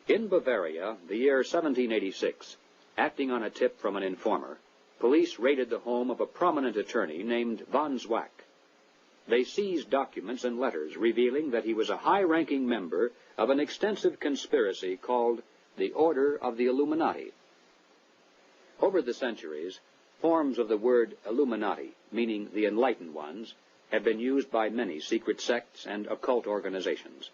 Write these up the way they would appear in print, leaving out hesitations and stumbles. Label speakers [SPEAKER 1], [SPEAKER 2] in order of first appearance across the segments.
[SPEAKER 1] In Bavaria, the year 1786, acting on a tip from an informer, police raided the home of a prominent attorney named von Zwack. They seized documents and letters revealing that he was a high-ranking member of an extensive conspiracy called the Order of the Illuminati. Over the centuries, forms of the word Illuminati, meaning the enlightened ones, have been used by many secret sects and occult organizations.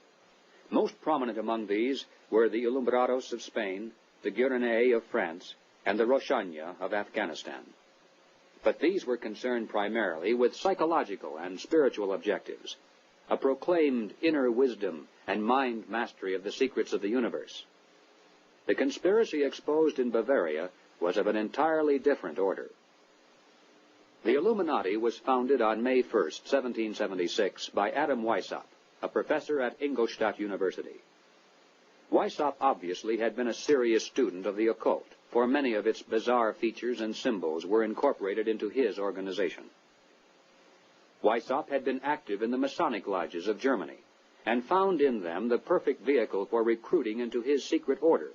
[SPEAKER 1] Most prominent among these were the Illuminados of Spain, the Gueronnais of France, and the Roshania of Afghanistan. But these were concerned primarily with psychological and spiritual objectives, a proclaimed inner wisdom and mind mastery of the secrets of the universe. The conspiracy exposed in Bavaria was of an entirely different order. The Illuminati was founded on May 1st, 1776, by Adam Weishaupt, a professor at Ingolstadt University. Weishaupt obviously had been a serious student of the occult, for many of its bizarre features and symbols were incorporated into his organization. Weishaupt had been active in the Masonic lodges of Germany, and found in them the perfect vehicle for recruiting into his secret order,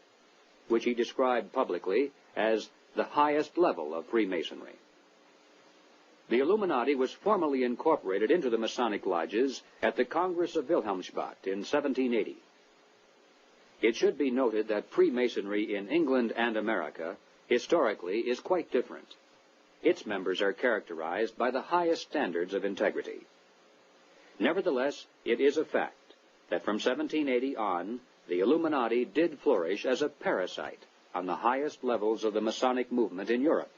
[SPEAKER 1] which he described publicly as the highest level of Freemasonry. The Illuminati was formally incorporated into the Masonic lodges at the Congress of Wilhelmsbad in 1780. It should be noted that Freemasonry in England and America historically is quite different. Its members are characterized by the highest standards of integrity. Nevertheless, it is a fact that from 1780 on, the Illuminati did flourish as a parasite on the highest levels of the Masonic movement in Europe,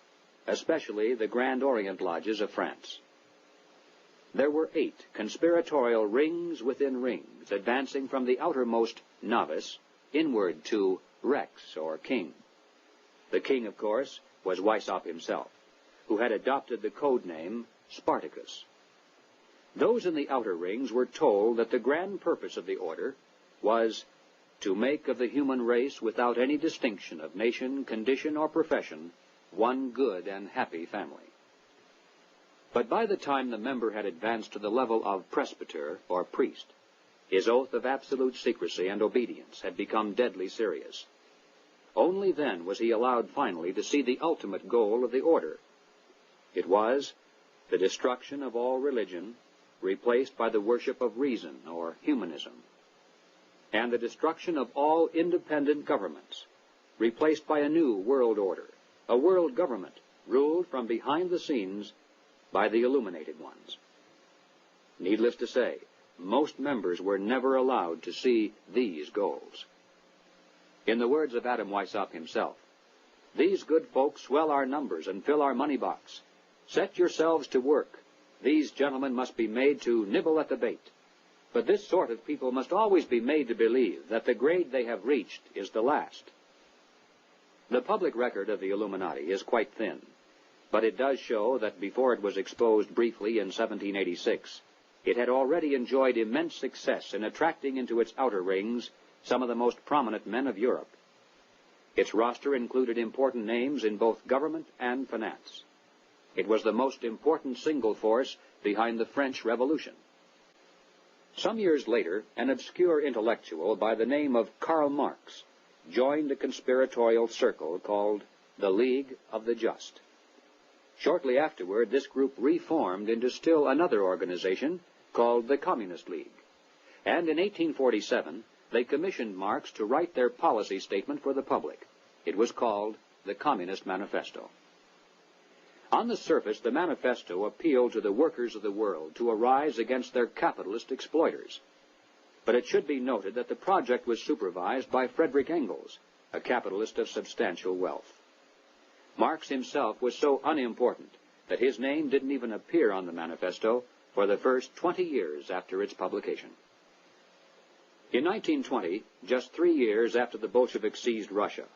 [SPEAKER 1] especially the Grand Orient lodges of France. There were 8 conspiratorial rings within rings, advancing from the outermost novice inward to Rex, or king. The king, of course, was Weishaupt himself, who had adopted the code name Spartacus. Those in the outer rings were told that the grand purpose of the order was to make of the human race, without any distinction of nation, condition, or profession, one good and happy family. But by the time the member had advanced to the level of presbyter, or priest, his oath of absolute secrecy and obedience had become deadly serious. Only then was he allowed finally to see the ultimate goal of the order. It was the destruction of all religion, replaced by the worship of reason, or humanism, and the destruction of all independent governments, replaced by a new world order, a world government ruled from behind the scenes by the illuminated ones. Needless to say, most members were never allowed to see these goals. In the words of Adam Weishaupt himself, "These good folks swell our numbers and fill our money box. Set yourselves to work. These gentlemen must be made to nibble at the bait. But this sort of people must always be made to believe that the grade they have reached is the last." The public record of the Illuminati is quite thin, but it does show that before it was exposed briefly in 1786, it had already enjoyed immense success in attracting into its outer rings some of the most prominent men of Europe. Its roster included important names in both government and finance. It was the most important single force behind the French Revolution. Some years later, an obscure intellectual by the name of Karl Marx joined a conspiratorial circle called the League of the Just. Shortly afterward, this group reformed into still another organization called the Communist League, and in 1847 they commissioned Marx to write their policy statement for the public. It was called the Communist Manifesto. On the surface, the manifesto appealed to the workers of the world to arise against their capitalist exploiters. But it should be noted that the project was supervised by Friedrich Engels, a capitalist of substantial wealth. Marx himself was so unimportant that his name didn't even appear on the manifesto for the first 20 years after its publication. In 1920, just 3 years after the Bolsheviks seized Russia,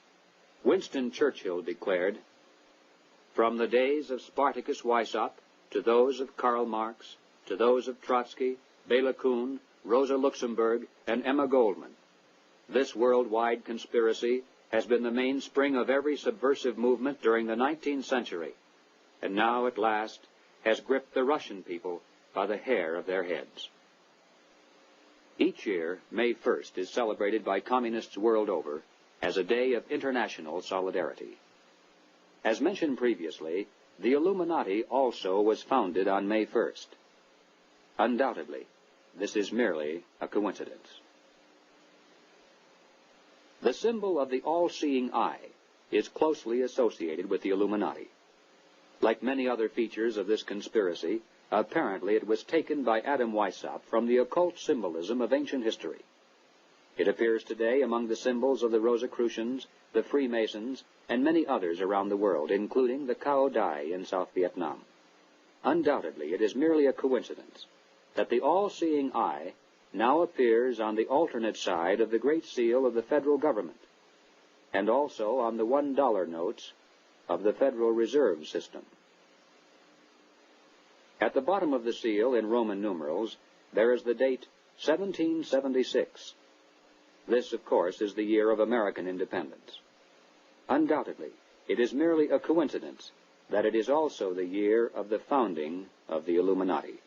[SPEAKER 1] Winston Churchill declared, "From the days of Spartacus Weishaupt to those of Karl Marx, to those of Trotsky, Bela Kun, Rosa Luxemburg, and Emma Goldman, this worldwide conspiracy has been the mainspring of every subversive movement during the 19th century, and now at last has gripped the Russian people by the hair of their heads." Each year, May 1st is celebrated by communists world over as a day of international solidarity. As mentioned previously, the Illuminati also was founded on May 1st. Undoubtedly, this is merely a coincidence. The symbol of the all-seeing eye is closely associated with the Illuminati. Like many other features of this conspiracy, apparently it was taken by Adam Weishaupt from the occult symbolism of ancient history. It appears today among the symbols of the Rosicrucians, the Freemasons, and many others around the world, including the Cao Dai in South Vietnam. Undoubtedly, it is merely a coincidence that the all-seeing eye now appears on the alternate side of the Great Seal of the federal government, and also on the $1 notes of the Federal Reserve System. At the bottom of the seal, in Roman numerals, there is the date 1776. This, of course, is the year of American independence. Undoubtedly, it is merely a coincidence that it is also the year of the founding of the Illuminati.